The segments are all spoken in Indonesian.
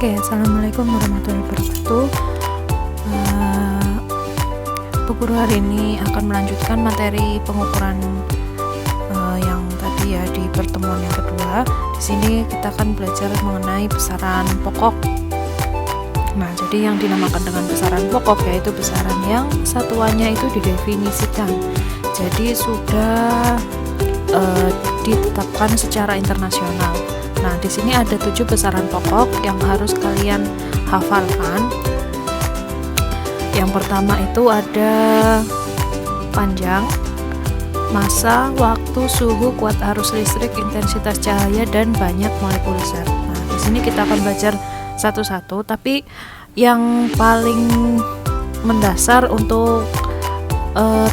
Oke, assalamualaikum warahmatullahi wabarakatuh. Bu Guru hari ini akan melanjutkan materi pengukuran yang tadi ya di pertemuan yang kedua. Di sini kita akan belajar mengenai besaran pokok. Nah, jadi yang dinamakan dengan besaran pokok yaitu besaran yang satuannya itu didefinisikan. Jadi sudah ditetapkan secara internasional. Nah, di sini ada 7 besaran pokok yang harus kalian hafalkan. Yang pertama itu ada panjang, massa, waktu, suhu, kuat arus listrik, intensitas cahaya, dan banyak molekul zat. Nah, di sini kita akan belajar satu-satu, tapi yang paling mendasar untuk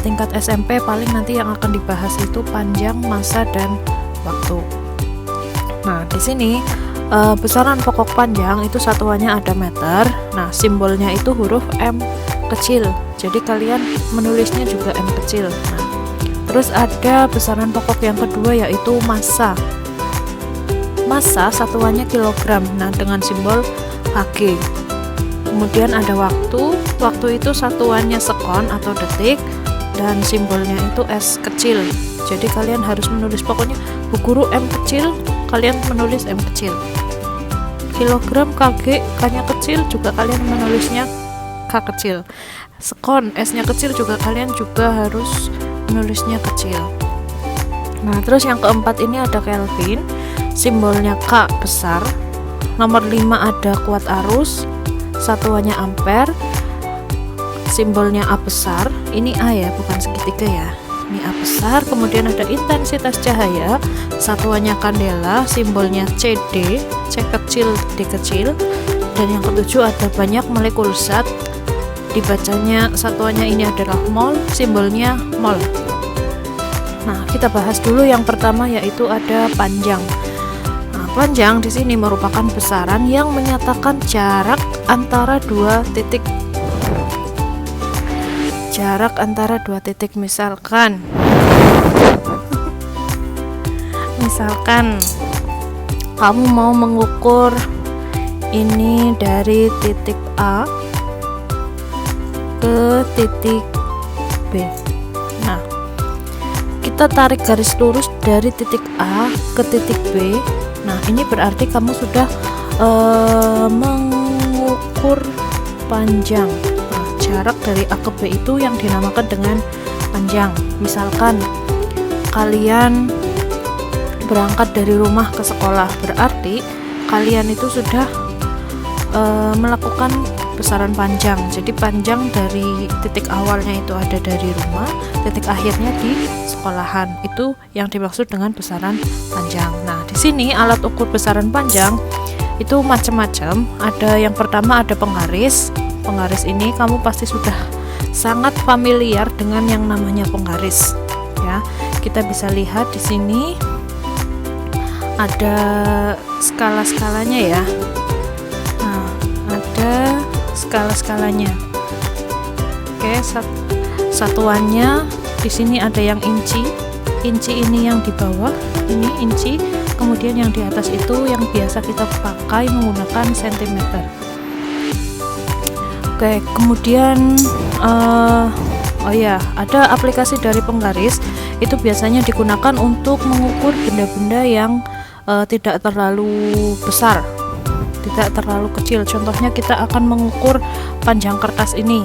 tingkat SMP paling nanti yang akan dibahas itu panjang, massa, dan waktu. Nah, di sini besaran pokok panjang itu satuannya ada meter. Nah, simbolnya itu huruf M kecil. Jadi kalian menulisnya juga M kecil. Nah, terus ada besaran pokok yang kedua yaitu massa. Massa satuannya kilogram. Nah, dengan simbol Kg. Kemudian ada waktu. Waktu itu satuannya sekon atau detik dan simbolnya itu S kecil. Jadi kalian harus menulis pokoknya Bu Guru M kecil, kalian menulis M kecil. Kilogram, Kg, K-nya kecil juga kalian menulisnya K kecil. Sekon, S-nya kecil juga kalian juga harus menulisnya kecil. Nah, terus yang keempat ini ada Kelvin, simbolnya K besar. Nomor 5 ada kuat arus, satuannya ampere, simbolnya A besar. Ini A ya, bukan segitiga ya. Ini A besar. Kemudian ada intensitas cahaya, satuannya kandela, simbolnya CD, C kecil, D kecil. Dan yang ketujuh ada banyak molekul zat, dibacanya satuannya ini adalah mol, simbolnya mol. Nah, kita bahas dulu yang pertama yaitu ada panjang. Nah, panjang di sini merupakan besaran yang menyatakan jarak antara dua titik. Jarak antara dua titik, misalkan kamu mau mengukur ini dari titik A ke titik B. Nah, kita tarik garis lurus dari titik A ke titik B. Nah, ini berarti kamu sudah mengukur panjang. Jarak dari A ke B itu yang dinamakan dengan panjang. Misalkan kalian berangkat dari rumah ke sekolah, berarti kalian itu sudah melakukan besaran panjang. Jadi panjang dari titik awalnya itu ada dari rumah, titik akhirnya di sekolahan. Itu yang dimaksud dengan besaran panjang. Nah, di sini alat ukur besaran panjang itu macam-macam. Ada yang pertama ada penggaris. Penggaris ini kamu pasti sudah sangat familiar dengan yang namanya penggaris ya. Kita bisa lihat di sini ada skala-skalanya ya. Nah, ada skala-skalanya. Oke, satuannya di sini ada yang inci. Inci ini yang di bawah, ini inci. Kemudian yang di atas itu yang biasa kita pakai menggunakan sentimeter. Oke, kemudian ada aplikasi dari penggaris. Itu biasanya digunakan untuk mengukur benda-benda yang tidak terlalu besar, tidak terlalu kecil. Contohnya kita akan mengukur panjang kertas ini.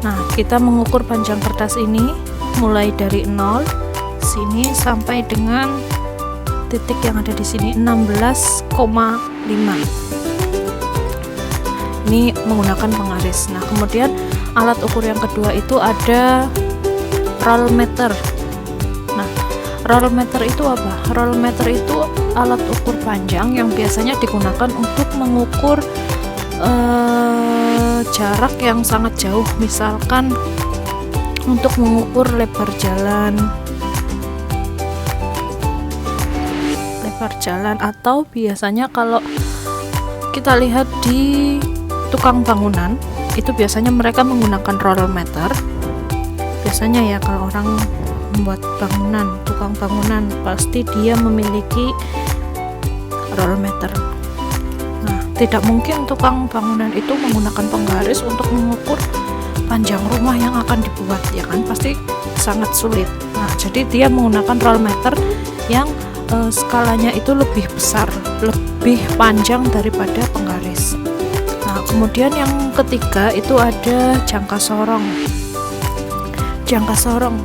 Nah, kita mengukur panjang kertas ini mulai dari 0 sini sampai dengan titik yang ada di sini 16,5. Ini menggunakan penggaris. Nah, kemudian alat ukur yang kedua itu ada roll meter. Nah, roll meter itu apa? Roll meter itu alat ukur panjang yang biasanya digunakan untuk mengukur jarak yang sangat jauh. Misalkan untuk mengukur lebar jalan atau biasanya kalau kita lihat di tukang bangunan itu biasanya mereka menggunakan roll meter. Biasanya ya kalau orang membuat bangunan, tukang bangunan pasti dia memiliki roll meter. Nah, tidak mungkin tukang bangunan itu menggunakan penggaris untuk mengukur panjang rumah yang akan dibuat, ya kan, pasti sangat sulit. Nah, jadi dia menggunakan roll meter yang skalanya itu lebih besar, lebih panjang daripada penggaris. Nah, kemudian yang ketiga itu ada jangka sorong. Jangka sorong.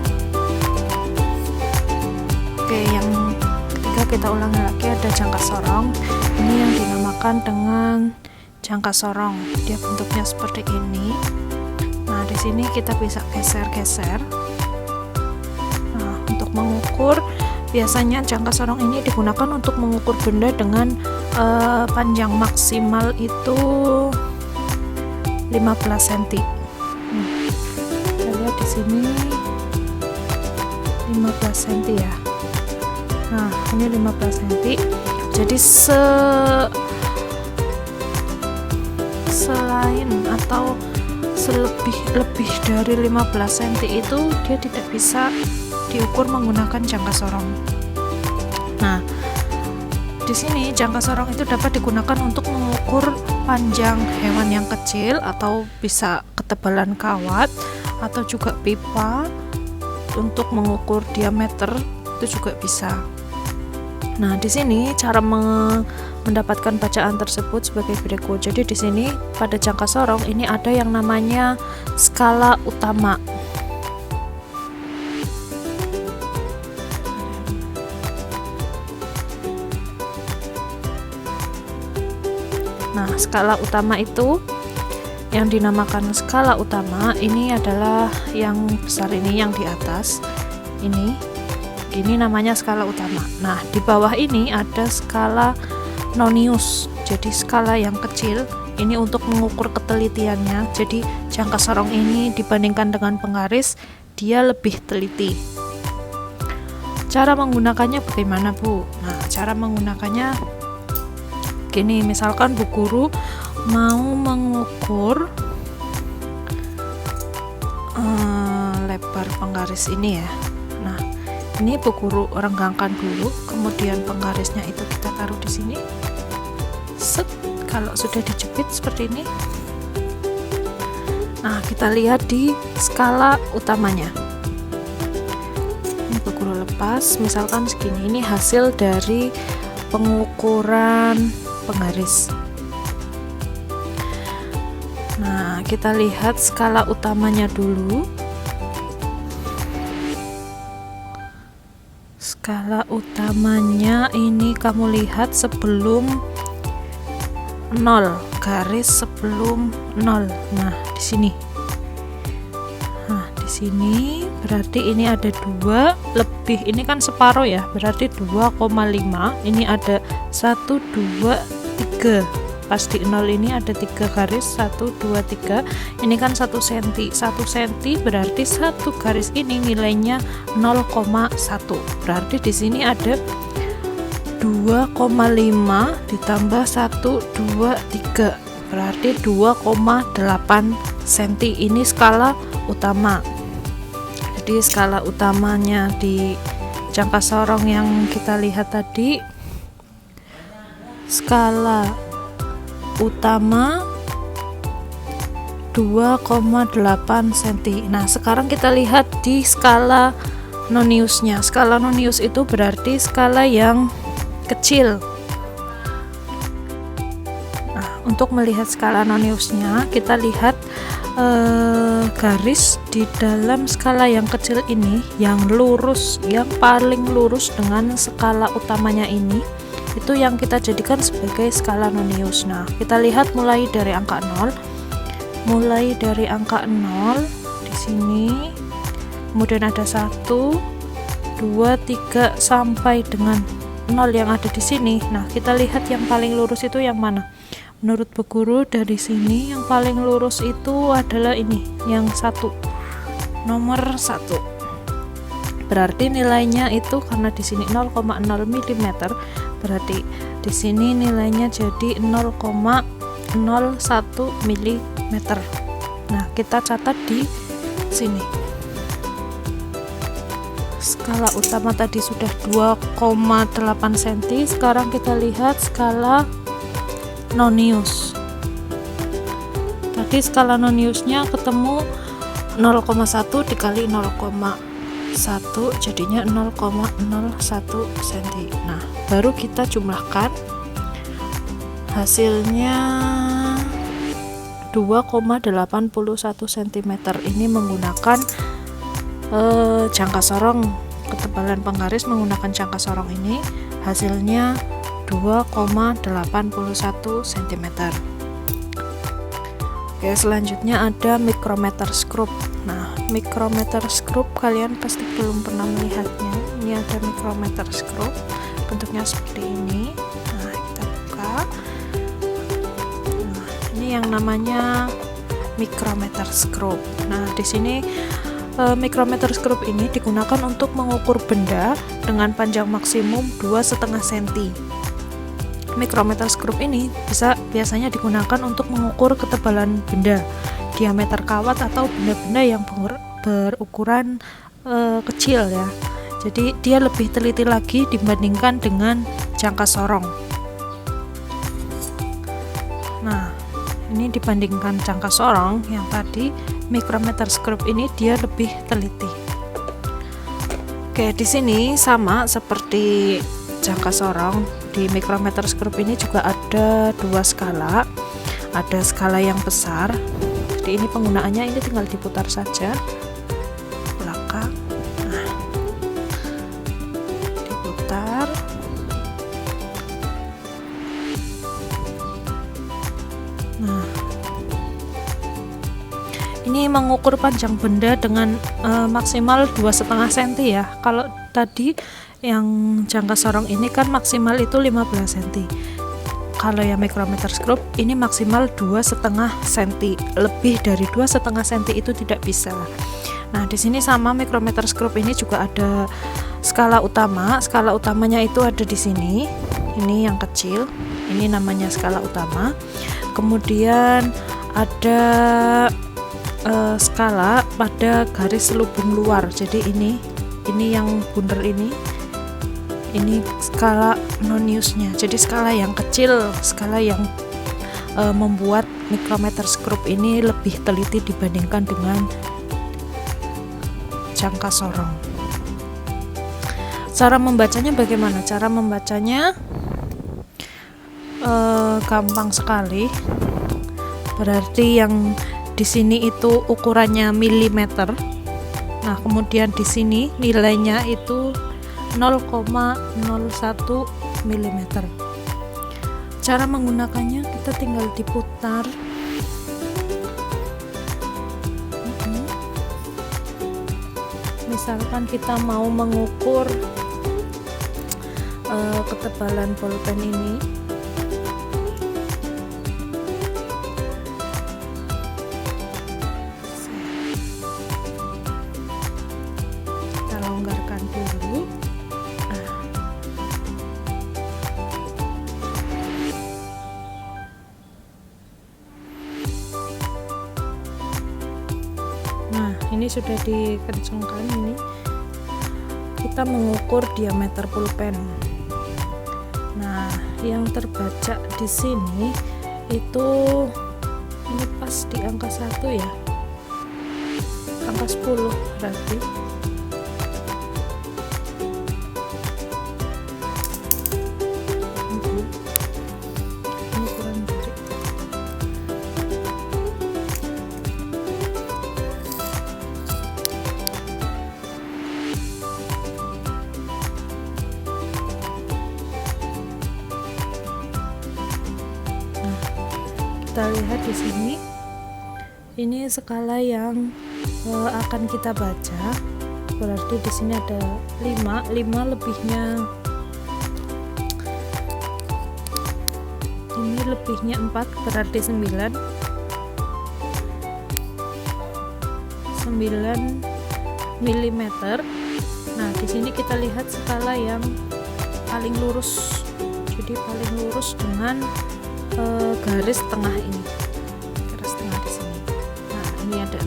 Oke, yang ketiga kita ulangi lagi, ada jangka sorong. Ini yang dinamakan dengan jangka sorong. Dia bentuknya seperti ini. Nah, di sini kita bisa geser-geser. Nah, untuk mengukur, biasanya jangka sorong ini digunakan untuk mengukur benda dengan panjang maksimal itu 15 cm. Kita lihat di sini 15 cm ya. Nah, ini 15 cm. Jadi selain atau lebih dari 15 cm itu dia tidak bisa diukur menggunakan jangka sorong. Nah, di sini jangka sorong itu dapat digunakan untuk mengukur panjang hewan yang kecil, atau bisa ketebalan kawat, atau juga pipa. Untuk mengukur diameter itu juga bisa. Nah, di sini cara mendapatkan bacaan tersebut sebagai berikut. Jadi di sini pada jangka sorong ini ada yang namanya skala utama. Nah, skala utama itu yang dinamakan skala utama ini adalah yang besar ini, yang di atas ini namanya skala utama. Nah, di bawah ini ada skala nonius, jadi skala yang kecil. Ini untuk mengukur ketelitiannya. Jadi jangka sorong ini dibandingkan dengan penggaris, dia lebih teliti. Cara menggunakannya bagaimana, Bu? Nah, cara menggunakannya gini, misalkan Bu Guru mau mengukur lebar penggaris ini ya. Nah, ini Bu Guru renggangkan dulu, kemudian penggarisnya itu kita taruh di sini. Set, kalau sudah dijepit seperti ini. Nah, kita lihat di skala utamanya. Ini Bu Guru lepas, misalkan segini. Ini hasil dari pengukuran penggaris. Nah, kita lihat skala utamanya dulu. Skala utamanya ini kamu lihat sebelum 0, garis sebelum 0. Nah, di sini. Nah, di sini berarti ini ada 2 lebih, ini kan separuh ya, berarti 2,5. Ini ada 1, 2, 3. Pas di 0 ini ada 3 garis, 1, 2, 3. Ini kan 1 cm. 1 cm berarti satu garis ini nilainya 0,1. Berarti di sini ada 2,5 ditambah 1, 2, 3. Berarti 2,8 cm. Ini skala utama. Jadi skala utamanya di jangka sorong yang kita lihat tadi, skala utama 2,8 cm. Nah, sekarang kita lihat di skala noniusnya. Skala nonius itu berarti skala yang kecil. Nah, untuk melihat skala noniusnya, kita lihat garis di dalam skala yang kecil ini, yang lurus, yang paling lurus dengan skala utamanya ini, itu yang kita jadikan sebagai skala nonius. Nah, kita lihat mulai dari angka 0. Mulai dari angka 0 di sini, kemudian ada 1, 2, 3 sampai dengan 0 yang ada di sini. Nah, kita lihat yang paling lurus itu yang mana? Menurut Bu Guru dari sini yang paling lurus itu adalah ini, yang 1, nomor 1. Berarti nilainya itu karena di sini 0,0 mm, berarti di sini nilainya jadi 0,01 mm. Nah, kita catat di sini skala utama tadi sudah 2,8 cm. Sekarang kita lihat skala nonius. Tadi skala noniusnya ketemu 0,1 dikali 0,1 jadinya 0,01 cm. Nah, baru kita jumlahkan, hasilnya 2,81 cm. Ini menggunakan jangka sorong, ketebalan penggaris menggunakan jangka sorong ini hasilnya 2,81 cm. Oke, selanjutnya ada micrometer screw. Nah, micrometer screw kalian pasti belum pernah melihatnya. Ini ada micrometer screw, bentuknya seperti ini. Nah, kita buka. Nah, ini yang namanya micrometer screw. Nah, di sini micrometer screw ini digunakan untuk mengukur benda dengan panjang maksimum 2,5 cm. Micrometer screw ini biasanya digunakan untuk mengukur ketebalan benda, diameter kawat atau benda-benda yang berukuran kecil ya. Jadi dia lebih teliti lagi dibandingkan dengan jangka sorong. Nah, ini dibandingkan jangka sorong yang tadi, micrometer screw ini dia lebih teliti. Oke, di sini sama seperti jangka sorong. Di micrometer screw ini juga ada dua skala, ada skala yang besar. Jadi ini penggunaannya ini tinggal diputar saja belakang. Nah, diputar. Nah, ini mengukur panjang benda dengan maksimal 2,5 cm ya. Kalau tadi yang jangka sorong ini kan maksimal itu 15 cm. Kalau yang micrometer screw ini maksimal 2,5 cm. Lebih dari 2,5 cm itu tidak bisa. Nah, di sini sama micrometer screw ini juga ada skala utama. Skala utamanya itu ada di sini. Ini yang kecil. Ini namanya skala utama. Kemudian ada skala pada garis selubung luar. Jadi ini yang bundar ini skala noniusnya. Jadi skala yang kecil, skala yang membuat micrometer screw ini lebih teliti dibandingkan dengan jangka sorong. Cara membacanya bagaimana? Cara membacanya gampang sekali. Berarti yang di sini itu ukurannya milimeter. Nah, kemudian di sini nilainya itu 0,01 mm. Cara menggunakannya kita tinggal diputar. Misalkan kita mau mengukur ketebalan bolpen ini. Kita longgarkan dulu. Nah, ini sudah dikencangkan. Ini kita mengukur diameter pulpen. Nah, yang terbaca di sini itu ini pas di angka 1 ya, angka 10 berarti. Ini kurang dari. Kita lihat di sini, ini skala yang akan kita baca. Berarti di sini ada 5 lebihnya, ini lebihnya 4 berarti 9 mm. Nah, di sini kita lihat skala yang paling lurus. Jadi paling lurus dengan garis tengah ini, garis tengah di sini. Nah, ini ada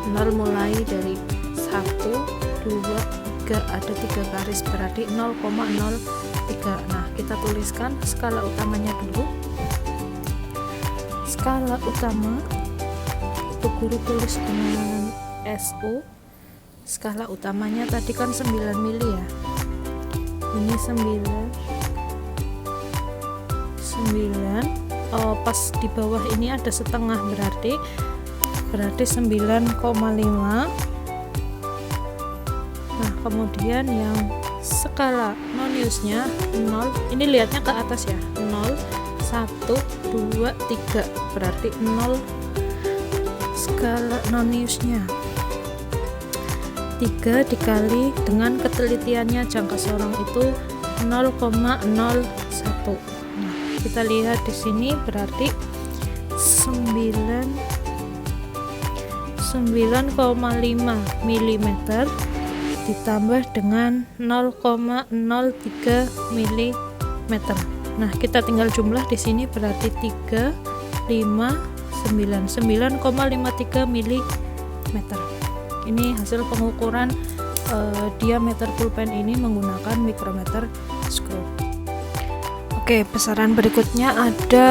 0 mulai dari 1, 2, ada 3 garis, berarti 0,03. Nah, kita tuliskan skala utamanya dulu. Skala utama itu guru tulis dengan SU. Skala utamanya tadi kan 9 mili ya, ini 9. Pas di bawah ini ada setengah, berarti 9,5. Nah, kemudian yang skala noniusnya 0, ini lihatnya ke atas ya, 0, 1, 2, 3, berarti 0. Skala noniusnya 3 dikali dengan ketelitiannya jangka sorong itu 0,01. Nah, kita lihat di sini berarti 9,5 mm ditambah dengan 0,03 mm. Nah, kita tinggal jumlah di sini berarti 9,53 mm. Ini hasil pengukuran diameter pulpen ini menggunakan mikrometer screw. Oke, besaran berikutnya ada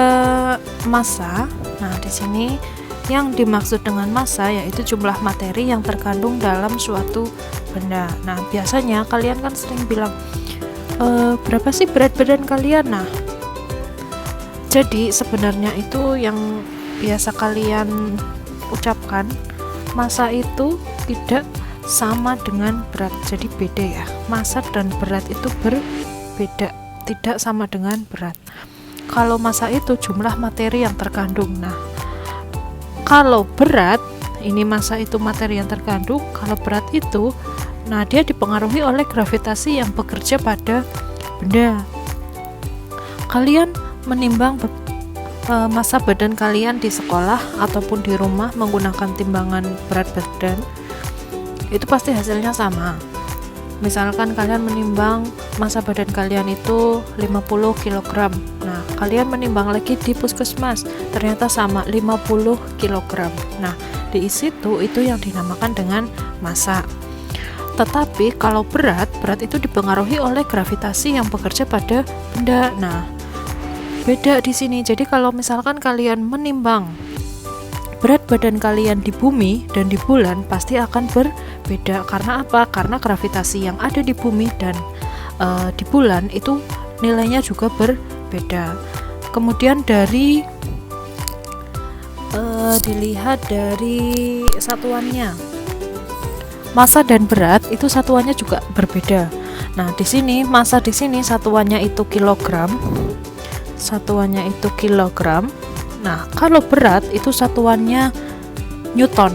massa. Nah, di sini yang dimaksud dengan massa yaitu jumlah materi yang terkandung dalam suatu benda. Nah, biasanya kalian kan sering bilang, berapa sih berat badan kalian? Nah, jadi sebenarnya itu yang biasa kalian ucapkan, massa itu tidak sama dengan berat. Jadi beda ya, massa dan berat itu berbeda, tidak sama dengan berat. Kalau massa itu jumlah materi yang terkandung. Nah, kalau berat ini massa itu materi yang terkandung, kalau berat itu nah dia dipengaruhi oleh gravitasi yang bekerja pada benda. Kalian menimbang massa badan kalian di sekolah ataupun di rumah menggunakan timbangan berat badan, itu pasti hasilnya sama. Misalkan kalian menimbang massa badan kalian itu 50 kg. Nah, kalian menimbang lagi di puskesmas, ternyata sama 50 kg. Nah, di situ itu yang dinamakan dengan massa. Tetapi kalau berat itu dipengaruhi oleh gravitasi yang bekerja pada benda. Nah, beda di sini. Jadi kalau misalkan kalian menimbang berat badan kalian di bumi dan di bulan, pasti akan berbeda. Karena apa? Karena gravitasi yang ada di bumi dan di bulan itu nilainya juga berbeda. Kemudian dari dilihat dari satuannya, massa dan berat itu satuannya juga berbeda. Nah, di sini massa di sini satuannya itu kilogram. Satuannya itu kilogram. Nah, kalau berat itu satuannya newton.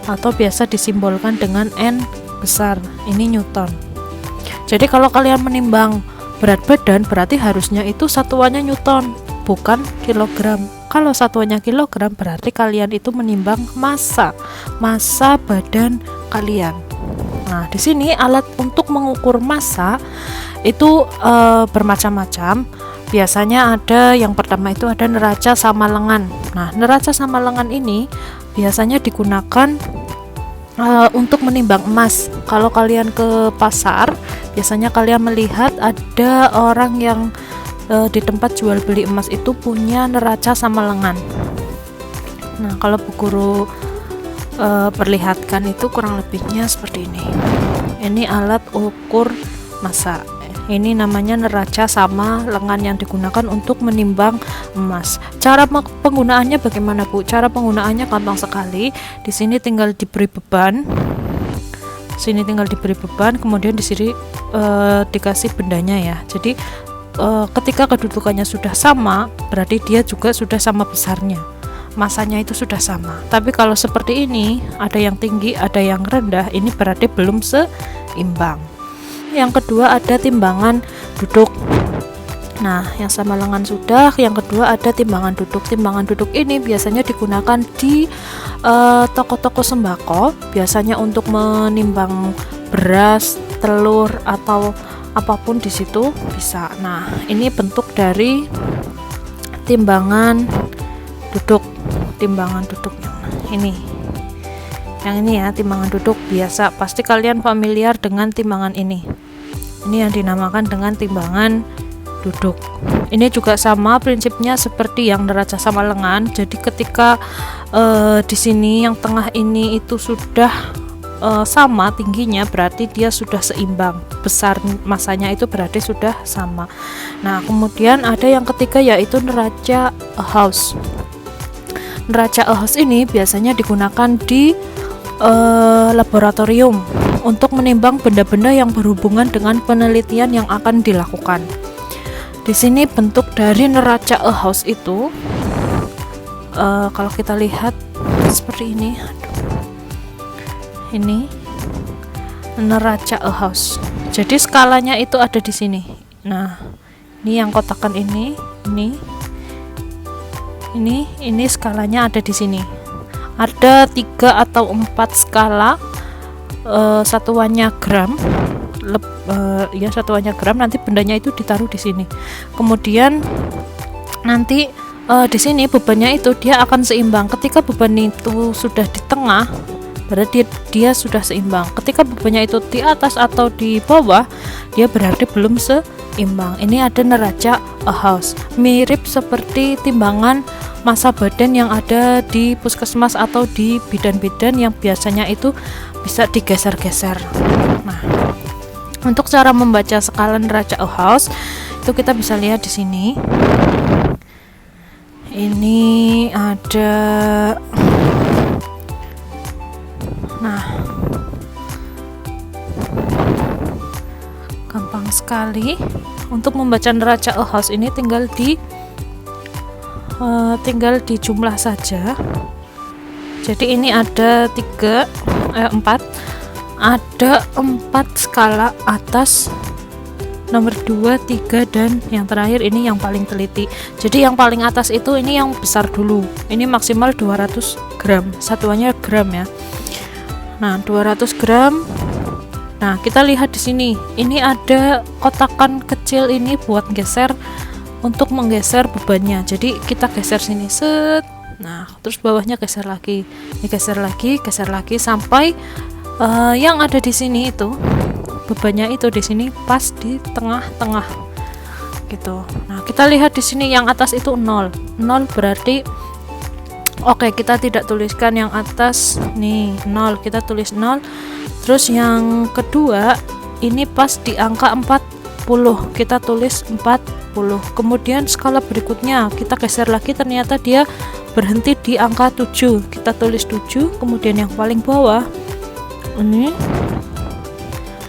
Atau biasa disimbolkan dengan N besar. Ini newton. Jadi kalau kalian menimbang berat badan berarti harusnya itu satuannya newton, bukan kilogram. Kalau satuannya kilogram berarti kalian itu menimbang massa badan kalian. Nah, di sini alat untuk mengukur massa itu bermacam-macam. Biasanya ada, yang pertama itu ada neraca sama lengan. Nah, neraca sama lengan ini biasanya digunakan untuk menimbang emas. Kalau kalian ke pasar, biasanya kalian melihat ada orang yang di tempat jual beli emas itu punya neraca sama lengan. Nah, kalau Bu Guru perlihatkan itu kurang lebihnya seperti ini. Ini alat ukur massa. Ini namanya neraca sama lengan yang digunakan untuk menimbang emas. Cara penggunaannya bagaimana, Bu? Cara penggunaannya gampang sekali. Di sini tinggal diberi beban. Sini tinggal diberi beban, kemudian di sini dikasih bendanya ya. Jadi ketika kedudukannya sudah sama, berarti dia juga sudah sama besarnya. Masanya itu sudah sama. Tapi kalau seperti ini, ada yang tinggi, ada yang rendah, ini berarti belum seimbang. Yang kedua ada timbangan duduk. Nah, yang sama lengan sudah. Yang kedua ada timbangan duduk. Timbangan duduk ini biasanya digunakan di toko-toko sembako, biasanya untuk menimbang beras, telur atau apapun di situ bisa. Nah, ini bentuk dari timbangan duduk. Timbangan duduk ini. Yang ini ya, timbangan duduk biasa. Pasti kalian familiar dengan timbangan ini. Ini yang dinamakan dengan timbangan duduk. Ini juga sama prinsipnya seperti yang neraca sama lengan. Jadi ketika di sini yang tengah ini itu sudah sama tingginya, berarti dia sudah seimbang. Besar masanya itu berarti sudah sama. Nah, kemudian ada yang ketiga yaitu neraca Ahous. Neraca Ahous ini biasanya digunakan di laboratorium untuk menimbang benda-benda yang berhubungan dengan penelitian yang akan dilakukan. Di sini bentuk dari neraca Ahous itu kalau kita lihat seperti ini. Ini neraca Ahous. Jadi skalanya itu ada di sini. Nah, ini yang kotakan ini skalanya ada di sini. Ada 3 atau 4 skala, satuannya gram, satuannya gram. Nanti bendanya itu ditaruh di sini. Kemudian nanti di sini bebannya itu dia akan seimbang. Ketika beban itu sudah di tengah, berarti dia sudah seimbang. Ketika bebannya itu di atas atau di bawah, dia berarti belum seimbang. Ini ada neraca Ahous, mirip seperti timbangan massa badan yang ada di puskesmas atau di bidan-bidan yang biasanya itu bisa digeser-geser. Nah, untuk cara membaca skala neraca Ahous itu kita bisa lihat di sini. Ini ada, nah, gampang sekali untuk membaca neraca Ahous ini, tinggal dijumlah saja. Jadi ini ada 4 skala atas, nomor 2, 3, dan yang terakhir ini yang paling teliti. Jadi yang paling atas itu ini yang besar dulu. Ini maksimal 200 gram. Satuannya gram ya. Nah, 200 gram. Nah, kita lihat di sini. Ini ada kotakan kecil ini buat geser, untuk menggeser bebannya. Jadi kita geser sini, set. Nah, terus bawahnya geser lagi. Ini geser lagi sampai yang ada di sini itu bebannya itu di sini pas di tengah-tengah gitu. Nah, kita lihat di sini yang atas itu 0 berarti oke, kita tidak tuliskan yang atas nih 0, kita tulis 0. Terus yang kedua ini pas di angka 40, kita tulis 40. Kemudian skala berikutnya kita geser lagi, ternyata dia berhenti di angka 7, kita tulis 7. Kemudian yang paling bawah ini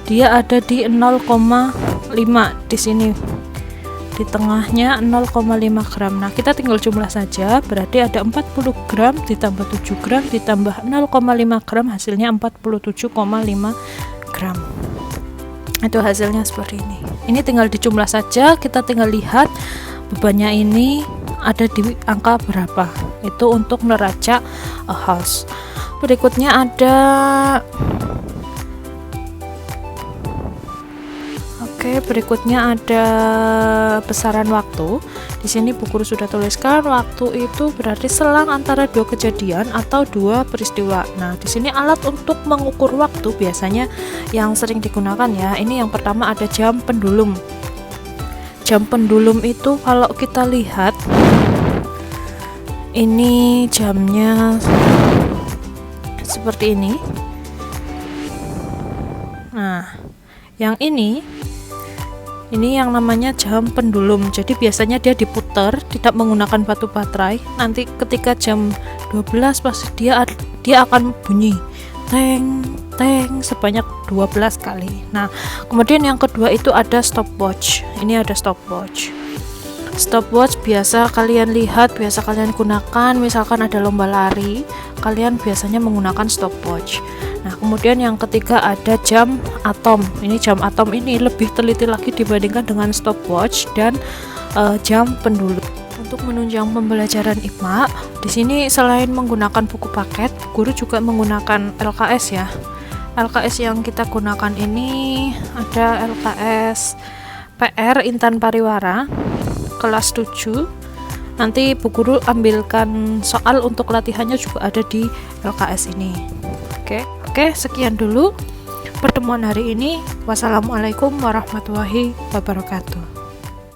dia ada di 0,5 di sini, di tengahnya 0,5 gram. Nah, kita tinggal jumlah saja, berarti ada 40 gram ditambah 7 gram ditambah 0,5 gram, hasilnya 47,5 gram. Itu hasilnya seperti ini. Ini tinggal dijumlah saja, kita tinggal lihat bebannya ini ada di angka berapa. Itu untuk neraca Ahous. Berikutnya ada besaran waktu. Di sini Bu Guru sudah tuliskan waktu itu berarti selang antara 2 kejadian atau 2 peristiwa. Nah, di sini alat untuk mengukur waktu biasanya yang sering digunakan ya. Ini yang pertama ada jam pendulum. Jam pendulum itu kalau kita lihat ini jamnya seperti ini. Nah, yang ini yang namanya jam pendulum. Jadi biasanya dia diputar, tidak menggunakan batu baterai. Nanti ketika jam 12 pasti dia akan bunyi teng teng sebanyak 12 kali. Nah, kemudian yang kedua itu ada stopwatch. Ini ada stopwatch. Stopwatch biasa kalian lihat, biasa kalian gunakan, misalkan ada lomba lari, kalian biasanya menggunakan stopwatch. Nah, kemudian yang ketiga ada jam atom. Ini jam atom ini lebih teliti lagi dibandingkan dengan stopwatch dan jam pendulum. Untuk menunjang pembelajaran IPA, di sini selain menggunakan buku paket, guru juga menggunakan LKS ya. LKS yang kita gunakan ini ada LKS PR Intan Pariwara kelas 7. Nanti Bu Guru ambilkan soal untuk latihannya juga ada di LKS ini. Oke, sekian dulu pertemuan hari ini. Wassalamualaikum warahmatullahi wabarakatuh.